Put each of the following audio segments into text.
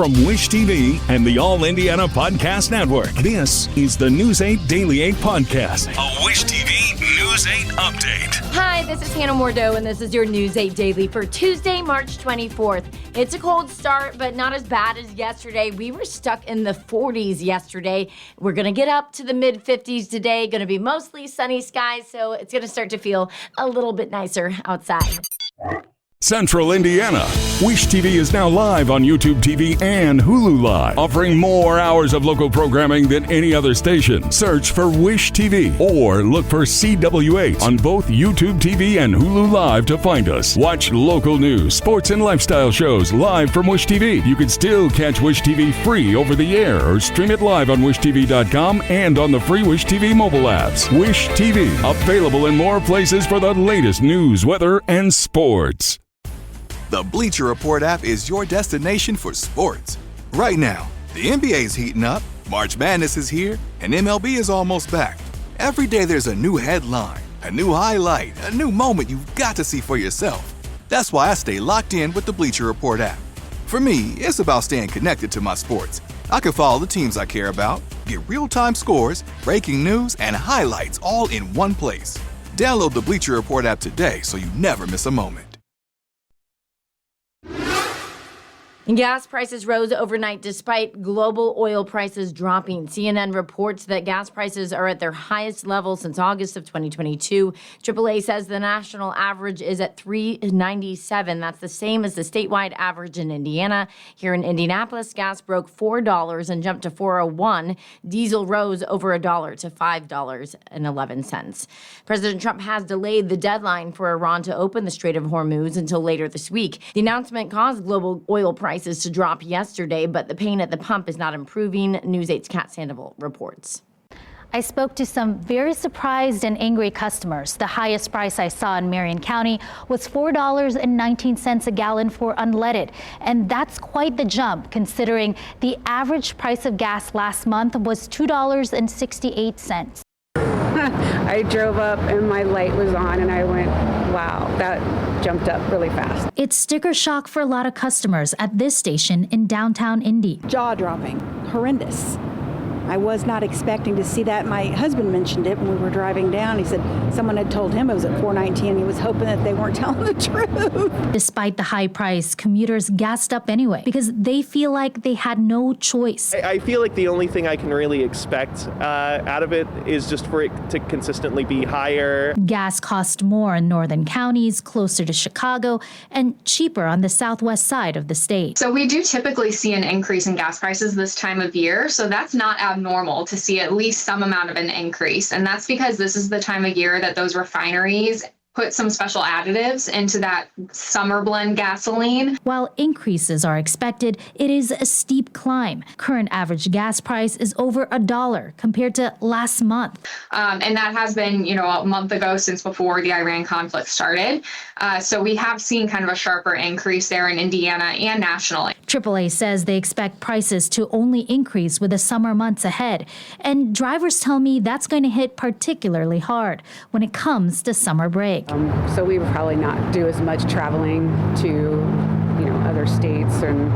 From Wish TV and the All Indiana Podcast Network, this is the News 8 Daily 8 Podcast, a Wish TV News 8 update. Hi, this is Hannah Mordeau, and this is your News 8 Daily for Tuesday, March 24th. It's a cold start, but not as bad as yesterday. We were stuck in the 40s yesterday. We're going to get up to the mid-50s today. Going to be mostly sunny skies, so it's going to start to feel a little bit nicer outside. Central Indiana. Wish TV is now live on YouTube TV and Hulu Live, offering more hours of local programming than any other station. Search for Wish TV or look for CW8 on both YouTube TV and Hulu Live to find us. Watch local news, sports, and lifestyle shows live from Wish TV. You can still catch Wish TV free over the air or stream it live on wishtv.com and on the free Wish TV mobile apps. Wish TV, available in more places for the latest news, weather, and sports. The Bleacher Report app is your destination for sports. Right now, the NBA is heating up, March Madness is here, and MLB is almost back. Every day there's a new headline, a new highlight, a new moment you've got to see for yourself. That's why I stay locked in with the Bleacher Report app. For me, it's about staying connected to my sports. I can follow the teams I care about, get real-time scores, breaking news, and highlights all in one place. Download the Bleacher Report app today so you never miss a moment. Gas prices rose overnight despite global oil prices dropping. CNN reports that gas prices are at their highest level since August of 2022. AAA says the national average is at $3.97. That's the same as the statewide average in Indiana. Here in Indianapolis, gas broke $4 and jumped to $4.01. Diesel rose over $1 to $5.11. President Trump has delayed the deadline for Iran to open the Strait of Hormuz until later this week. The announcement caused global oil prices to drop yesterday, but the pain at the pump is not improving. News 8's Kat Sandoval reports. I spoke to some very surprised and angry customers. The highest price I saw in Marion County was $4.19 a gallon for unleaded. And that's quite the jump, considering the average price of gas last month was $2.68. I drove up and my light was on and I went, wow, that jumped up really fast. It's sticker shock for a lot of customers at this station in downtown Indy. Jaw-dropping, horrendous. I was not expecting to see that. My husband mentioned it when we were driving down. He said someone had told him it was at $4.19. He was hoping that they weren't telling the truth. Despite the high price, commuters gassed up anyway because they feel like they had no choice. I feel like the only thing I can really expect out of it is just for it to consistently be higher. Gas cost more in northern counties, closer to Chicago, and cheaper on the southwest side of the state. So we do typically see an increase in gas prices this time of year, so that's not abnormal to see at least some amount of an increase. And that's because this is the time of year that those refineries put some special additives into that summer blend gasoline. While increases are expected, it is a steep climb. Current average gas price is over $1 compared to last month. And that has been, a month ago since before the Iran conflict started. So we have seen kind of a sharper increase there in Indiana and nationally. AAA says they expect prices to only increase with the summer months ahead. And drivers tell me that's going to hit particularly hard when it comes to summer break. So we will probably not do as much traveling to, other states, and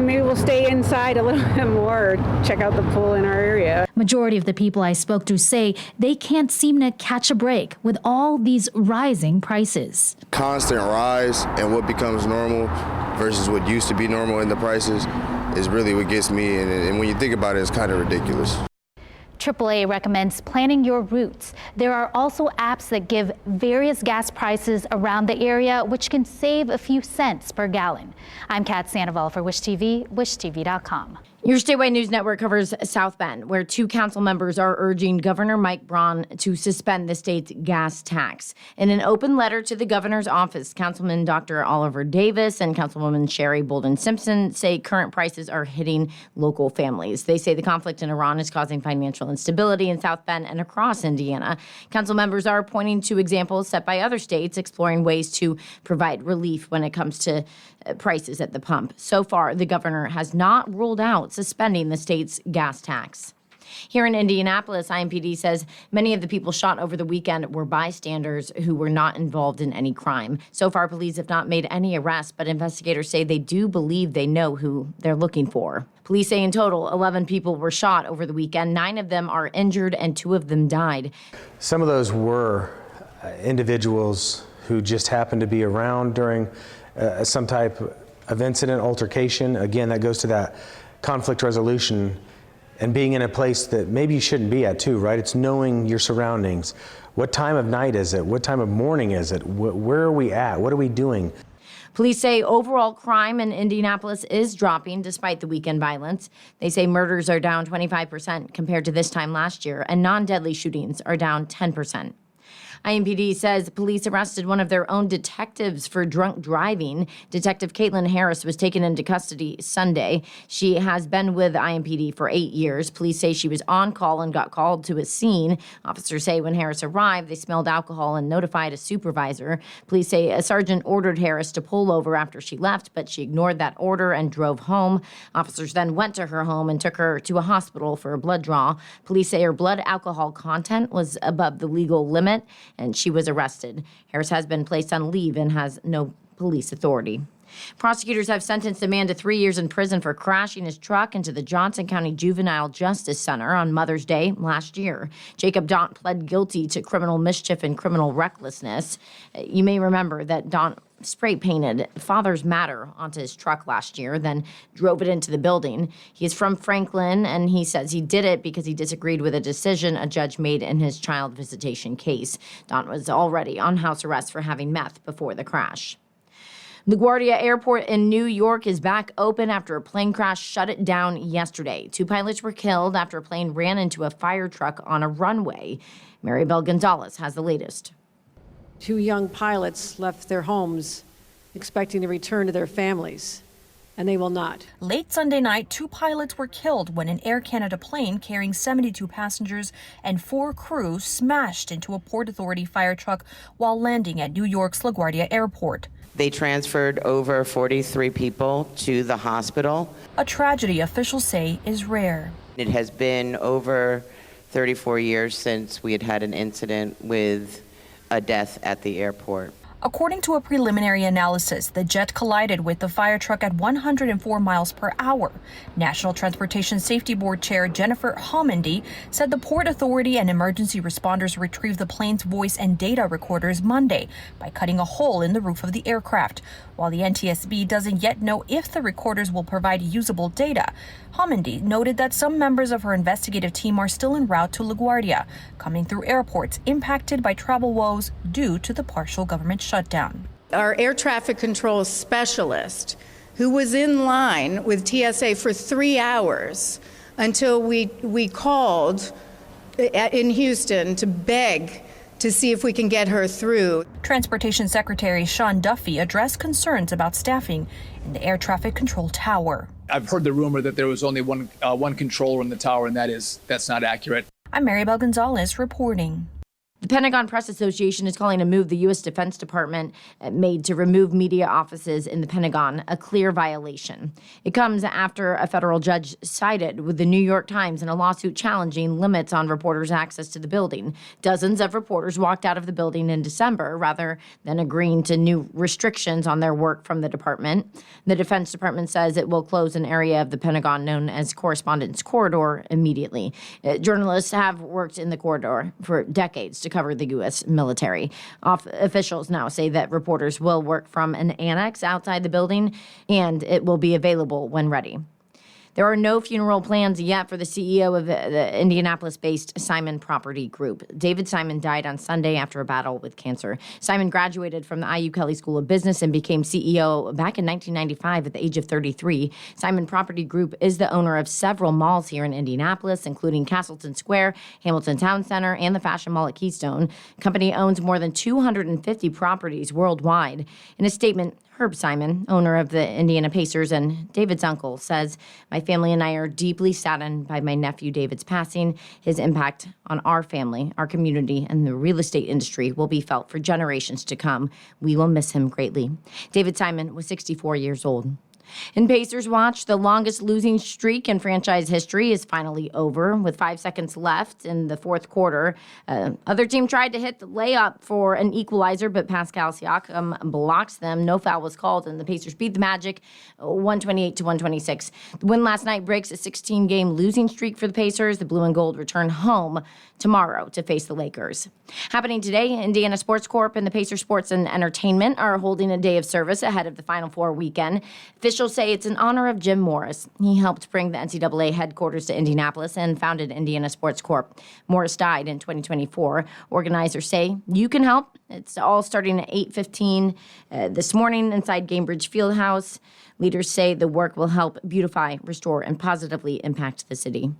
maybe we'll stay inside a little bit more, or check out the pool in our area. Majority of the people I spoke to say they can't seem to catch a break with all these rising prices. Constant rise and what becomes normal versus what used to be normal in the prices is really what gets me, and when you think about it, it's kind of ridiculous. AAA recommends planning your routes. There are also apps that give various gas prices around the area, which can save a few cents per gallon. I'm Kat Sandoval for Wish TV, wishtv.com. Your statewide news network covers South Bend, where 2 council members are urging Governor Mike Braun to suspend the state's gas tax. In an open letter to the governor's office, Councilman Dr. Oliver Davis and Councilwoman Sherry Bolden Simpson say current prices are hitting local families. They say the conflict in Iran is causing financial instability in South Bend and across Indiana. Council members are pointing to examples set by other states, exploring ways to provide relief when it comes to prices at the pump. So far, the governor has not ruled out suspending the state's gas tax. Here in Indianapolis, IMPD says many of the people shot over the weekend were bystanders who were not involved in any crime. So far, police have not made any arrests, but investigators say they do believe they know who they're looking for. Police say in total, 11 people were shot over the weekend. 9 of them are injured and 2 of them died. Some of those were individuals who just happened to be around during some type of incident, altercation. Again, that goes to that conflict resolution and being in a place that maybe you shouldn't be at too, right? It's knowing your surroundings. What time of night is it? What time of morning is it? Where are we at? What are we doing? Police say overall crime in Indianapolis is dropping despite the weekend violence. They say murders are down 25% compared to this time last year, and non-deadly shootings are down 10%. IMPD says police arrested one of their own detectives for drunk driving. Detective Caitlin Harris was taken into custody Sunday. She has been with IMPD for 8 years. Police say she was on call and got called to a scene. Officers say when Harris arrived, they smelled alcohol and notified a supervisor. Police say a sergeant ordered Harris to pull over after she left, but she ignored that order and drove home. Officers then went to her home and took her to a hospital for a blood draw. Police say her blood alcohol content was above the legal limit, and she was arrested. Harris has been placed on leave and has no police authority. Prosecutors have sentenced a man to 3 years in prison for crashing his truck into the Johnson County Juvenile Justice Center on Mother's Day last year. Jacob Daunt pled guilty to criminal mischief and criminal recklessness. You may remember that Daunt spray painted Fathers Matter onto his truck last year, then drove it into the building. He is from Franklin, and he says he did it because he disagreed with a decision a judge made in his child visitation case. Daunt was already on house arrest for having meth before the crash. LaGuardia Airport in New York is back open after a plane crash shut it down yesterday. 2 pilots were killed after a plane ran into a fire truck on a runway. Maribel Gonzalez has the latest. 2 young pilots left their homes expecting to return to their families, and they will not. Late Sunday night, 2 pilots were killed when an Air Canada plane carrying 72 passengers and 4 crew smashed into a Port Authority fire truck while landing at New York's LaGuardia Airport. They transferred over 43 people to the hospital. A tragedy officials say is rare. It has been over 34 years since we had an incident with a death at the airport. According to a preliminary analysis, the jet collided with the fire truck at 104 miles per hour. National Transportation Safety Board Chair Jennifer Homendy said the Port Authority and emergency responders retrieved the plane's voice and data recorders Monday by cutting a hole in the roof of the aircraft. While the NTSB doesn't yet know if the recorders will provide usable data, Homendy noted that some members of her investigative team are still en route to LaGuardia, coming through airports impacted by travel woes due to the partial government shutdown. Our air traffic control specialist, who was in line with TSA for 3 hours until we called in Houston to beg to see if we can get her through. Transportation Secretary Sean Duffy addressed concerns about staffing in the air traffic control tower. I've heard the rumor that there was only one controller in the tower, and that's not accurate. I'm Maribel Gonzalez reporting. The Pentagon Press Association is calling a move the U.S. Defense Department made to remove media offices in the Pentagon a clear violation. It comes after a federal judge sided with the New York Times in a lawsuit challenging limits on reporters' access to the building. Dozens of reporters walked out of the building in December rather than agreeing to new restrictions on their work from the department. The Defense Department says it will close an area of the Pentagon known as Correspondence Corridor immediately. Journalists have worked in the corridor for decades to cover the U.S. military. Officials now say that reporters will work from an annex outside the building, and it will be available when ready. There are no funeral plans yet for the CEO of the Indianapolis-based Simon Property Group. David Simon died on Sunday after a battle with cancer. Simon graduated from the IU Kelley School of Business and became CEO back in 1995 at the age of 33. Simon Property Group is the owner of several malls here in Indianapolis, including Castleton Square, Hamilton Town Center, and the Fashion Mall at Keystone. The company owns more than 250 properties worldwide. In a statement, Herb Simon, owner of the Indiana Pacers and David's uncle, says, "My family and I are deeply saddened by my nephew David's passing. His impact on our family, our community, and the real estate industry will be felt for generations to come. We will miss him greatly." David Simon was 64 years old. In Pacers watch, the longest losing streak in franchise history is finally over with 5 seconds left in the fourth quarter. Other team tried to hit the layup for an equalizer, but Pascal Siakam blocks them. No foul was called, and the Pacers beat the Magic 128-126. The win last night breaks a 16-game losing streak for the Pacers. The blue and gold return home tomorrow to face the Lakers. Happening today, Indiana Sports Corp and the Pacer Sports and Entertainment are holding a day of service ahead of the Final Four weekend. Officials say it's in honor of Jim Morris. He helped bring the NCAA headquarters to Indianapolis and founded Indiana Sports Corp. Morris died in 2024. Organizers say you can help. It's all starting at 8:15 this morning inside Gainbridge Fieldhouse. Leaders say the work will help beautify, restore, and positively impact the city.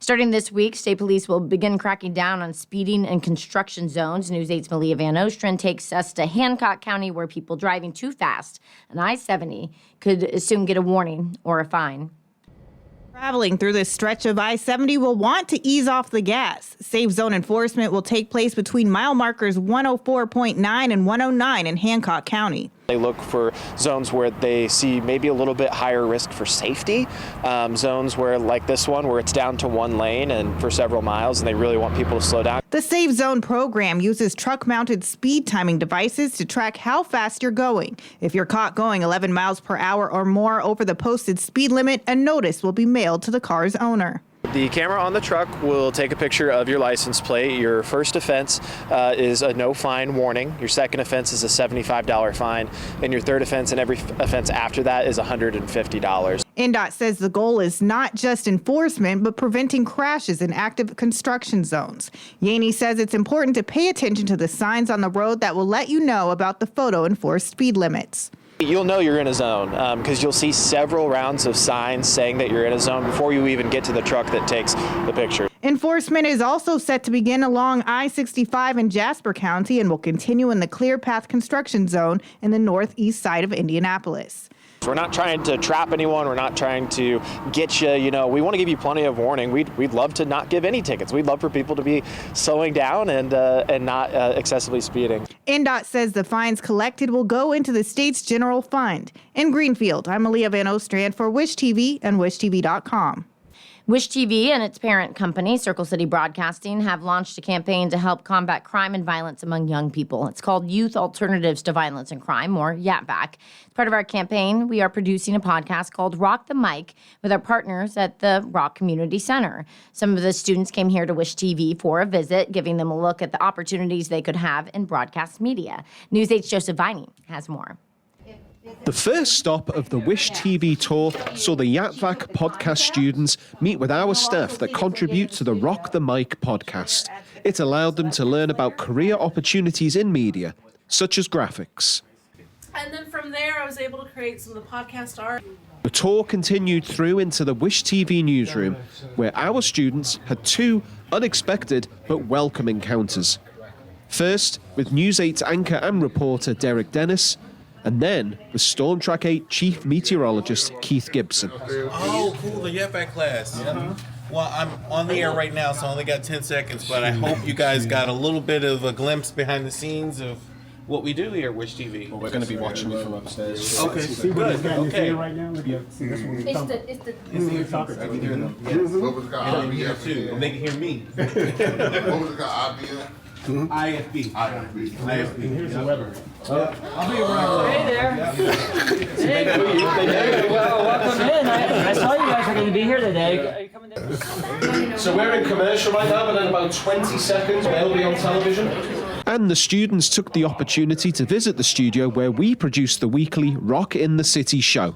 Starting this week, state police will begin cracking down on speeding and construction zones. News 8's Malia Van Ostrin takes us to Hancock County, where people driving too fast on I-70 could soon get a warning or a fine. Traveling through this stretch of I-70 will want to ease off the gas. Safe zone enforcement will take place between mile markers 104.9 and 109 in Hancock County. They look for zones where they see maybe a little bit higher risk for safety, zones where, like this one, where it's down to one lane and for several miles, and they really want people to slow down. The Safe Zone program uses truck-mounted speed timing devices to track how fast you're going. If you're caught going 11 miles per hour or more over the posted speed limit, a notice will be mailed to the car's owner. The camera on the truck will take a picture of your license plate. Your first offense is a no fine warning. Your second offense is a $75 fine. And your third offense and every offense after that is $150. INDOT says the goal is not just enforcement, but preventing crashes in active construction zones. Yaney says it's important to pay attention to the signs on the road that will let you know about the photo-enforced speed limits. You'll know you're in a zone because you'll see several rounds of signs saying that you're in a zone before you even get to the truck that takes the picture. Enforcement is also set to begin along I-65 in Jasper County and will continue in the Clear Path construction zone in the northeast side of Indianapolis. We're not trying to trap anyone. We're not trying to get you. We want to give you plenty of warning. We'd love to not give any tickets. We'd love for people to be slowing down and not excessively speeding. INDOT says the fines collected will go into the state's general fund. In Greenfield, I'm Malia Van Ostrand for Wish TV and WishTV.com. Wish TV and its parent company, Circle City Broadcasting, have launched a campaign to help combat crime and violence among young people. It's called Youth Alternatives to Violence and Crime, or YATVAC. As part of our campaign, we are producing a podcast called Rock the Mic with our partners at the Rock Community Center. Some of the students came here to Wish TV for a visit, giving them a look at the opportunities they could have in broadcast media. News 8's Joseph Viney has more. The first stop of the Wish TV tour saw the YATVAC podcast students meet with our staff that contribute to the Rock the Mic podcast. It allowed them to learn about career opportunities in media, such as graphics. And then from there, I was able to create some of the podcast art. The tour continued through into the Wish TV newsroom, where our students had two unexpected but welcome encounters. First, with News 8's anchor and reporter Derek Dennis, and then with Storm Track 8 Chief Meteorologist Keith Gibson. Oh, cool, the YATVAC class. Well, I'm on the air right now, so I only got 10 seconds, but I hope you guys got a little bit of a glimpse behind the scenes of what we do here at Wish TV. Well, we're going to be watching you from upstairs. Okay, see good. What Okay. right now? See, this one we talk. It's the talker. I can hear them. Yes. What was it called? I can hear too. And they can hear me. What was it called? IFB. Here's the weather. I'll be around. Hey there. Hey, well, welcome in. I saw you guys are going to be here today. Are you coming down? So we're in commercial right now, but in about 20 seconds they'll be on television. And the students took the opportunity to visit the studio where we produce the weekly Rock in the City show.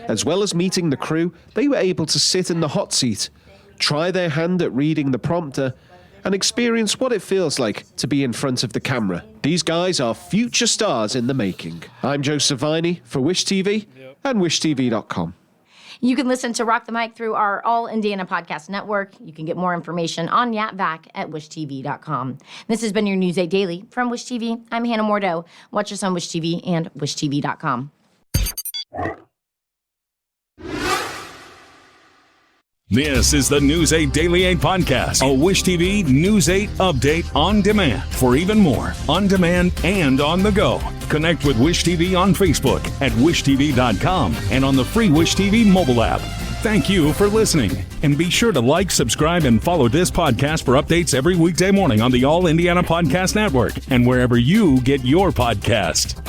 As well as meeting the crew, they were able to sit in the hot seat, try their hand at reading the prompter, and experience what it feels like to be in front of the camera. These guys are future stars in the making. I'm Joseph Viney for Wish TV and WishTV.com. You can listen to Rock the Mic through our All Indiana Podcast Network. You can get more information on YATVAC at WishTV.com. This has been your News 8 Daily from Wish TV. I'm Hannah Mordeau. Watch us on Wish TV and WishTV.com. This is the News 8 Daily 8 podcast, a Wish TV News 8 update on demand. For even more, on demand and on the go, connect with Wish TV on Facebook at wishtv.com and on the free Wish TV mobile app. Thank you for listening, and be sure to like, subscribe, and follow this podcast for updates every weekday morning on the All Indiana Podcast Network and wherever you get your podcast.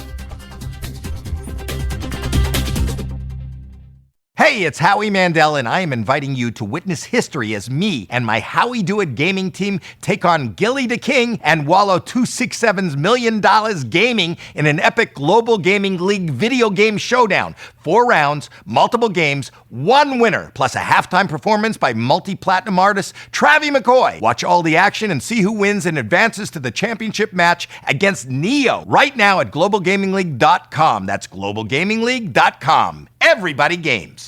Hey, it's Howie Mandel, and I am inviting you to witness history as me and my Howie Do It gaming team take on Gilly the King and Wallow 267's $1 million gaming in an epic Global Gaming League video game showdown. 4 rounds, multiple games, 1 winner, plus a halftime performance by multi-platinum artist Travie McCoy. Watch all the action and see who wins and advances to the championship match against Neo right now at globalgamingleague.com. That's globalgamingleague.com. Everybody games.